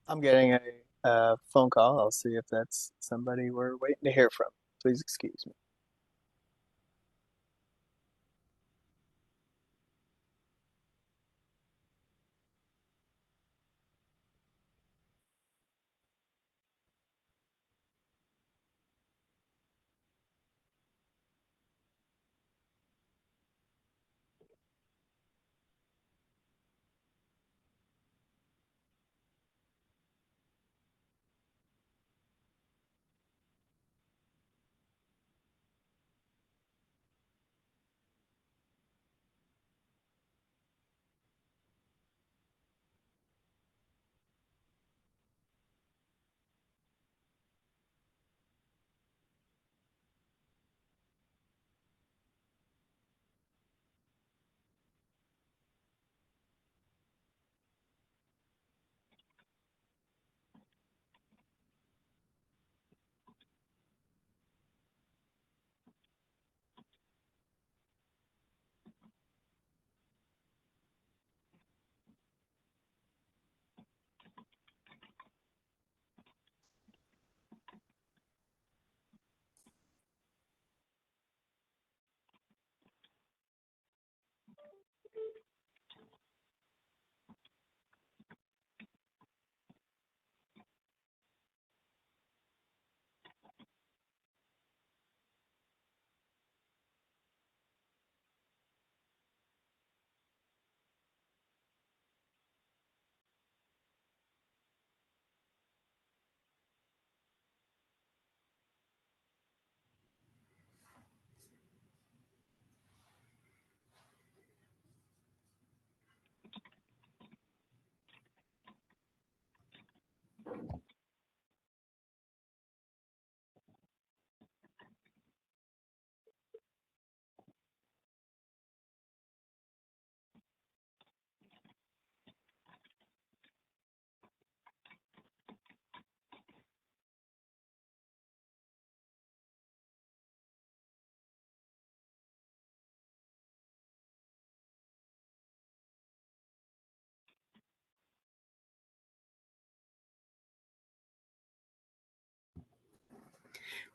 I'm getting a phone call. I'll see if that's somebody we're waiting to hear from. Please excuse me.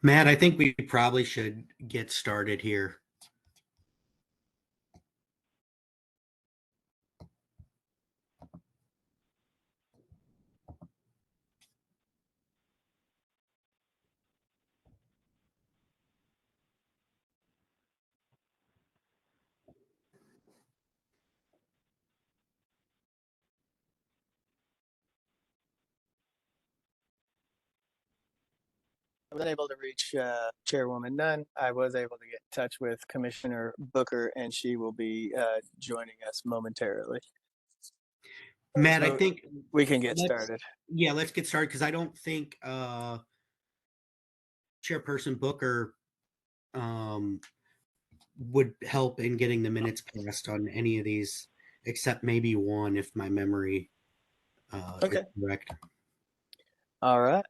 Matt, I think we probably should get started here. I was unable to reach Chairwoman Nunn. I was able to get in touch with Commissioner Booker, and she will be joining us momentarily. Matt, I So think we can get started. let's get started because I don't think Chairperson Booker would help in getting the minutes passed on any of these, except maybe one, if my memory is Okay. correct. All right.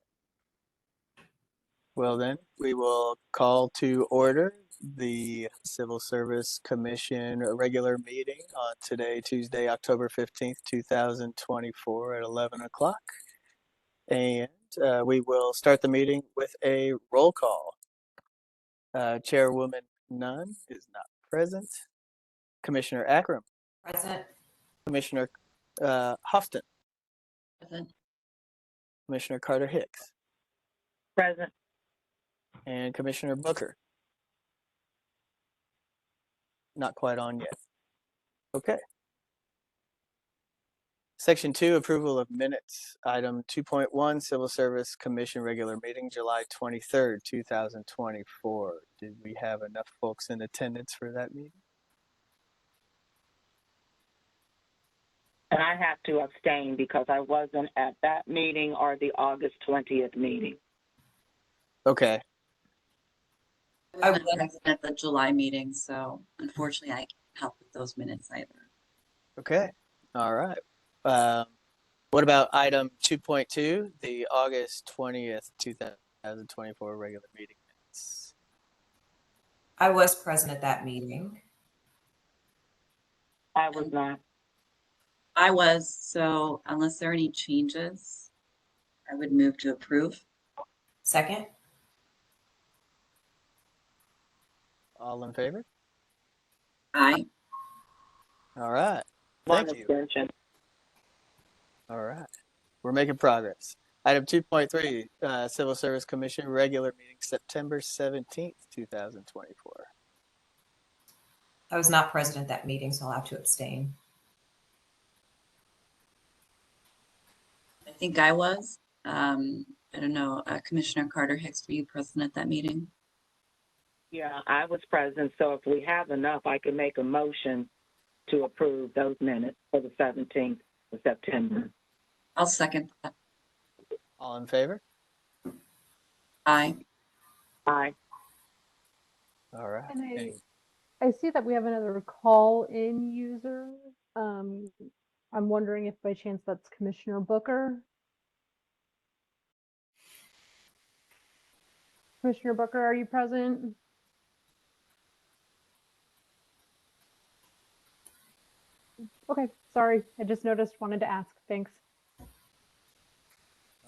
Well, then we will call to order the Civil Service Commission regular meeting on today, Tuesday, October 15th, 2024 at 11 o'clock. And we will start the meeting with a roll call. Chairwoman Nunn is not present. Commissioner Akram. Present. Commissioner Houghton. Present. Commissioner Carter Hicks. Present. And Commissioner Booker. Not quite on yet. Okay. Section 2, approval of minutes. Item 2.1, Civil Service Commission regular meeting, July 23rd, 2024. Did we have enough folks in attendance for that meeting? And I have to abstain because I wasn't at that meeting or the August 20th meeting. Okay. I wasn't at the July meeting, so unfortunately I can't help with those minutes either. Okay. All right. What about item 2.2, the August 20th, 2024 regular meeting minutes? I was present at that meeting. I was not. I was, so unless there are any changes, I would move to approve. Second? All in favor? Aye. All right. One Thank you. abstention. All right. We're making progress. Item 2.3, Civil Service Commission regular meeting September 17th, 2024. I was not present at that meeting, so I'll have to abstain. I think I was. I don't know, Commissioner Carter Hicks, were you present at that meeting? Yeah, I was present, so if we have enough, I can make a motion to approve those minutes for the 17th of September. I'll second that. All in favor? Aye. Aye. All right. And Any- I see that we have another call-in user. I'm wondering if by chance that's Commissioner Booker. Commissioner Booker, are you present? Okay, sorry. I just noticed, wanted to ask. Thanks.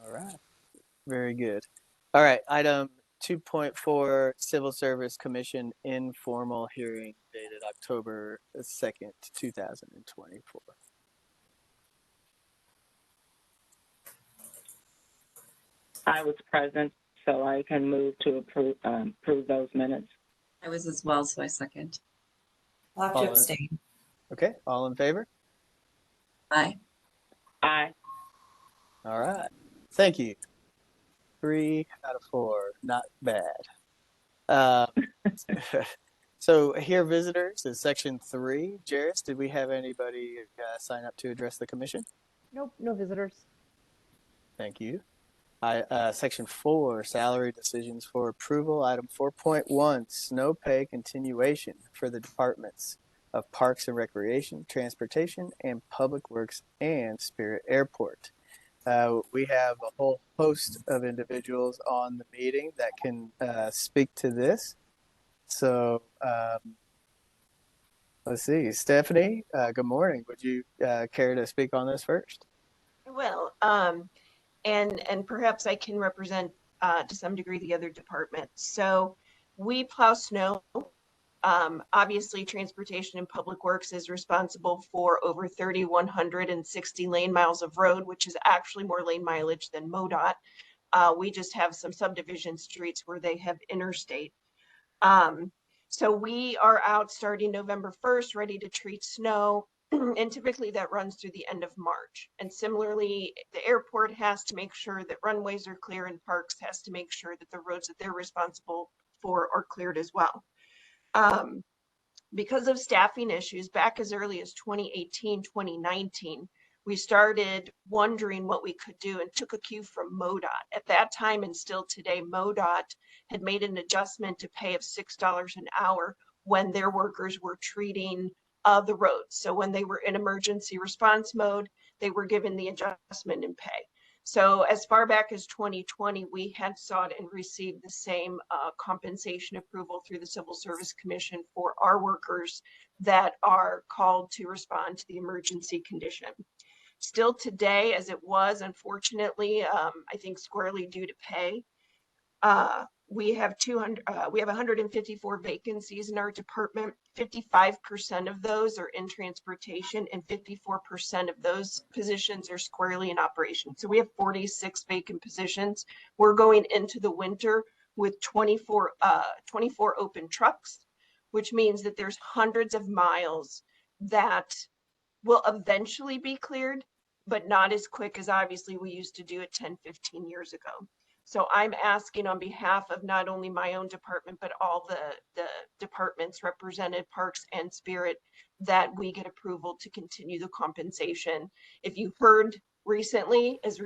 All right. Very good. All right. Item 2.4, Civil Service Commission informal hearing dated October 2nd, 2024. I was present, so I can move to approve those minutes. I was as well, so I second. I'll have to All in- abstain. Okay. All in favor? Aye. Aye. All right. Thank you. 3 out of 4. Not bad. So here visitors is section 3. Jairus, did we have anybody sign up to address the commission? Nope, no visitors. Thank you. Section 4, salary decisions for approval. Item 4.1, snow pay continuation for the departments of Parks and Recreation, Transportation, and Public Works and Spirit Airport. We have a whole host of individuals on the meeting that can speak to this. So let's see. Stephanie, good morning. Would you care to speak on this first? Well, and perhaps I can represent to some degree the other departments. So we plow snow. Obviously, Transportation and Public Works is responsible for over 3,160 lane miles of road, which is actually more lane mileage than MoDOT. We just have some subdivision streets where they have interstate. So we are out starting November 1st, ready to treat snow. And typically that runs through the end of March. And similarly, the airport has to make sure that runways are clear, and Parks has to make sure that the roads that they're responsible for are cleared as well. Because of staffing issues, back as early as 2018, 2019, we started wondering what we could do and took a cue from MoDOT. At that time, and still today, MoDOT had made an adjustment to pay of $6 an hour when their workers were treating the roads. So when they were in emergency response mode, they were given the adjustment in pay. So as far back as 2020, we had sought and received the same compensation approval through the Civil Service Commission for our workers that are called to respond to the emergency condition. Still today, as it was, unfortunately, I think squarely due to pay, we have 154 vacancies in our department. 55% of those are in transportation, and 54% of those positions are squarely in operations. So we have 46 vacant positions. We're going into the winter with 24 open trucks, which means that there's hundreds of miles that will eventually be cleared, but not as quick as obviously we used to do it 10, 15 years ago. So I'm asking on behalf of not only my own department, but all the departments represented, Parks and Spirit, that we get approval to continue the compensation. If you heard recently as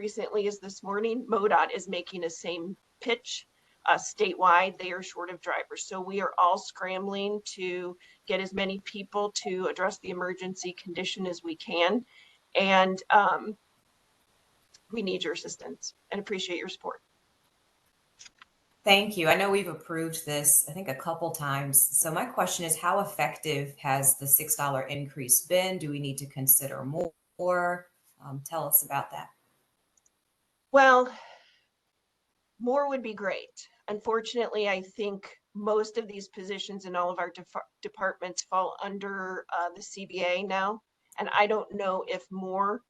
this morning, MoDOT is making a same pitch statewide. They are short of drivers. So we are all scrambling to get as many people to address the emergency condition as we can. And we need your assistance and appreciate your support. Thank you. I know we've approved this, I think, a couple times. So my question is, how effective has the $6 increase been? Do we need to consider more? Tell us about that. Well, More would be great. Unfortunately, I think most of these positions in all of our departments fall under the CBA now. And I don't know if more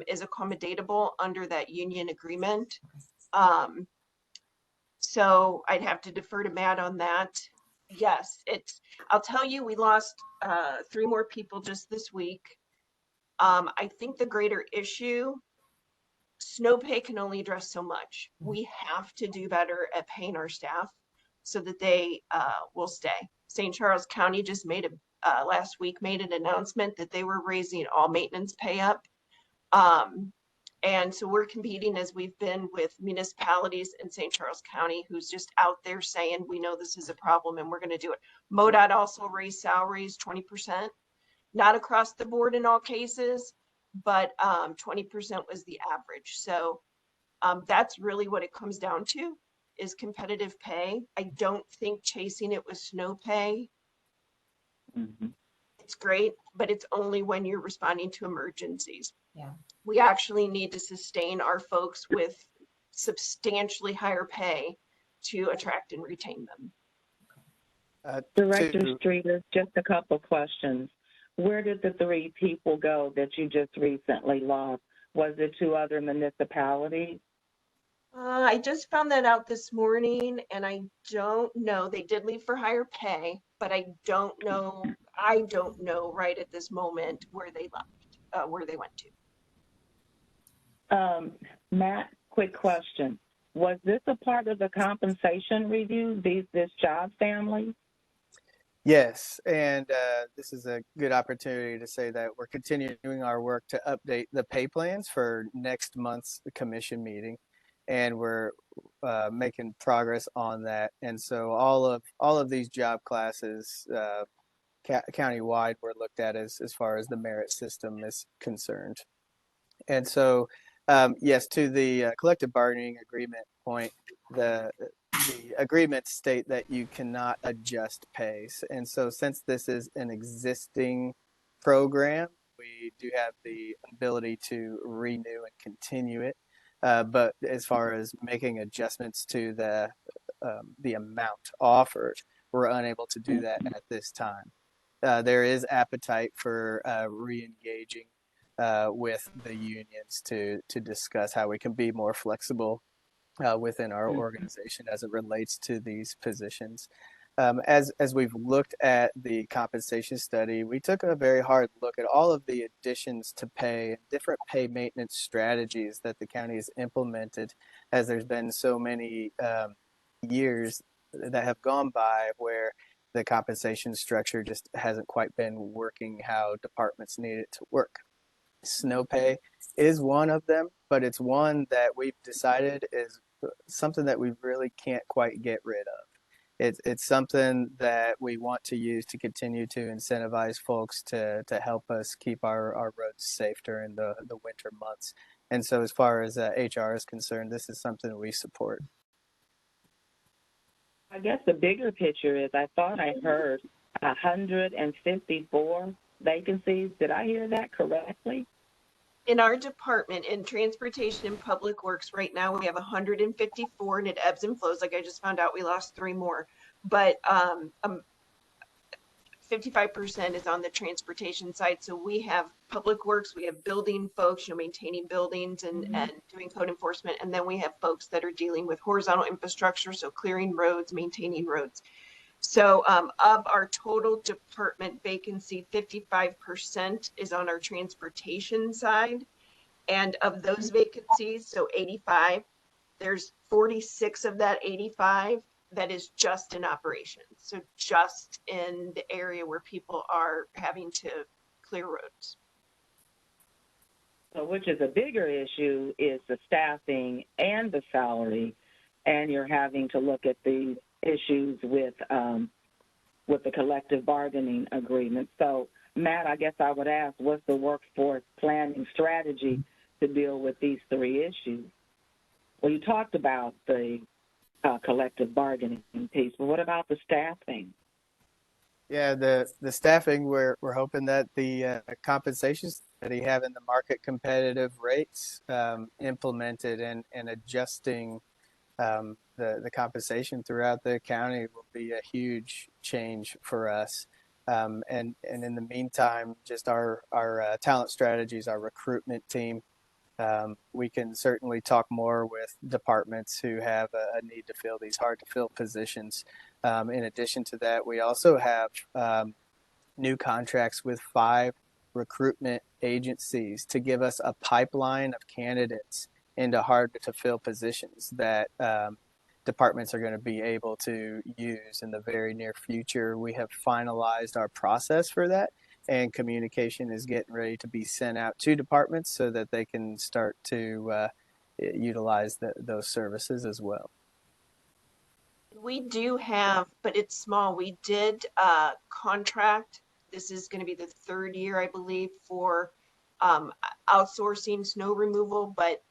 is accommodatable under that union agreement. So I'd have to defer to Matt on that. Yes, I'll tell you, we lost 3 more people just this week. I think the greater issue, snow pay can only address so much. We have to do better at paying our staff so that they will stay. St. Charles County just last week made an announcement that they were raising all maintenance pay up. And so we're competing, as we've been, with municipalities in St. Charles County who's just out there saying, we know this is a problem and we're going to do it. MoDOT also raised salaries 20%, not across the board in all cases, but 20% was the average. So that's really what it comes down to, is competitive pay. I don't think chasing it with snow pay, it's great, but it's only when you're responding to emergencies. Yeah. We actually need to sustain our folks with substantially higher pay to attract and retain them. Director Streeter, just a couple questions. Where did the 3 people go that you just recently lost? Was it to other municipalities? I just found that out this morning, and I don't know. They did leave for higher pay, but I don't know right at this moment where they left, where they went to. Matt, quick question. Was this a part of the compensation review, this job family? Yes, and this is a good opportunity to say that we're continuing our work to update the pay plans for next month's commission meeting, and we're making progress on that. And so all of these job classes countywide were looked at as far as the merit system is concerned. And so yes, to the collective bargaining agreement point, the agreements state that you cannot adjust pay. And so since this is an existing program, we do have the ability to renew and continue it. But as far as making adjustments to the amount offered, we're unable to do that at this time. There is appetite for re-engaging with the unions to discuss how we can be more flexible within our organization as it relates to these positions. As we've looked at the compensation study, we took a very hard look at all of the additions to pay and different pay maintenance strategies that the county has implemented, as there's been so many years that have gone by where the compensation structure just hasn't quite been working how departments need it to work. Snow pay is one of them, but it's one that we've decided is something that we really can't quite get rid of. It's something that we want to use to continue to incentivize folks to help us keep our roads safe during the winter months. And so as far as HR is concerned, this is something we support. I guess the bigger picture is, I thought I heard 154 vacancies. Did I hear that correctly? In our department, in transportation and public works, right now we have 154, and it ebbs and flows. Like I just found out, we lost 3 more, but 55% is on the transportation side. So we have public works, we have building folks, maintaining buildings and doing code enforcement, and then we have folks that are dealing with horizontal infrastructure, so clearing roads, maintaining roads. So of our total department vacancy, 55% is on our transportation side. And of those vacancies, so 85, there's 46 of that 85 that is just in operations. So just in the area where people are having to clear roads. So which is a bigger issue is the staffing and the salary, and you're having to look at these issues with the collective bargaining agreement. So, Matt, I guess I would ask, what's the workforce planning strategy to deal with these 3 issues? Well, you talked about the collective bargaining piece, but what about the staffing? Yeah, the staffing, we're hoping that the compensations that he have in the market competitive rates implemented and adjusting the compensation throughout the county will be a huge change for us. And in the meantime, just our talent strategies, our recruitment team, we can certainly talk more with departments who have a need to fill these hard to fill positions. In addition to that, we also have new contracts with 5 recruitment agencies to give us a pipeline of candidates into hard to fill positions that departments are going to be able to use in the very near future. We have finalized our process for that, and communication is getting ready to be sent out to departments so that they can start to utilize those services as well. We do have, but it's small. We did contract. This is going to be the 3rd year, I believe, for outsourcing snow removal, but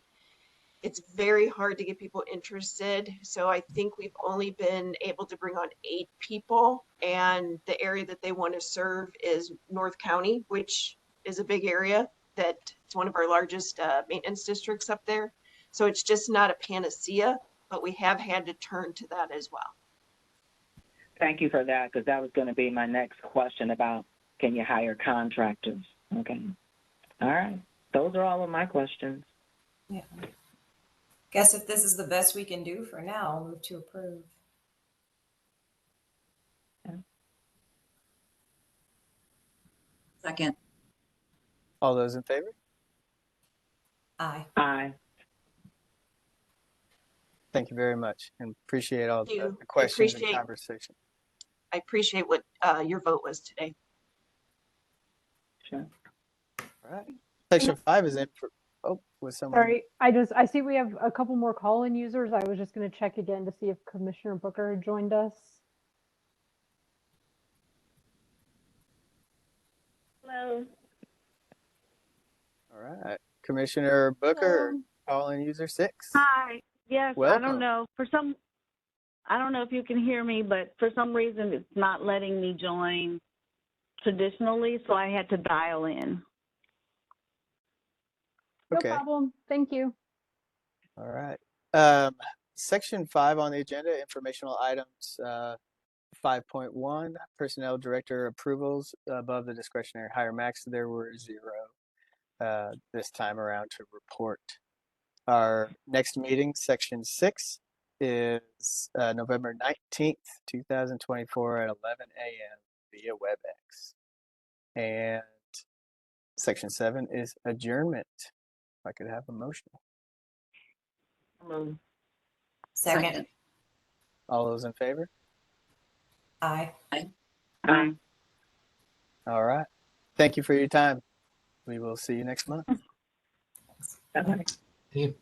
it's very hard to get people interested. So I think we've only been able to bring on 8 people, and the area that they want to serve is North County, which is a big area. That it's one of our largest maintenance districts up there. So it's just not a panacea, but we have had to turn to that as well. Thank you for that, because that was going to be my next question about, can you hire contractors? Okay. All right. Those are all of my questions. Yeah. Guess if this is the best we can do for now, I'll move to approve. Second. All those in favor? Aye. Aye. Thank you very much, and appreciate all Thank you. the questions and Appreciate- conversation. I appreciate what your vote was today. Sure. All right. Section 5 is in for, was someone? Sorry, I see we have a couple more call-in users. I was just going to check again to see if Commissioner Booker had joined us. Hello. All right. Commissioner Booker, Hello. call-in user 6. Hi. Yes, I Welcome. don't know. I don't know if you can hear me, but for some reason it's not letting me join traditionally, so I had to dial in. Okay. No problem. Thank you. All right. Section 5 on the agenda, informational items. 5.1, personnel director approvals above the discretionary hire max. There were 0 this time around to report. Our next meeting, section 6, is November 19th, 2024 at 11 a.m. via WebEx. And section 7 is adjournment. If I could have a motion. Second. All those in favor? Aye. Aye. All right. Thank you for your time. We will see you next month. Bye-bye. Hey.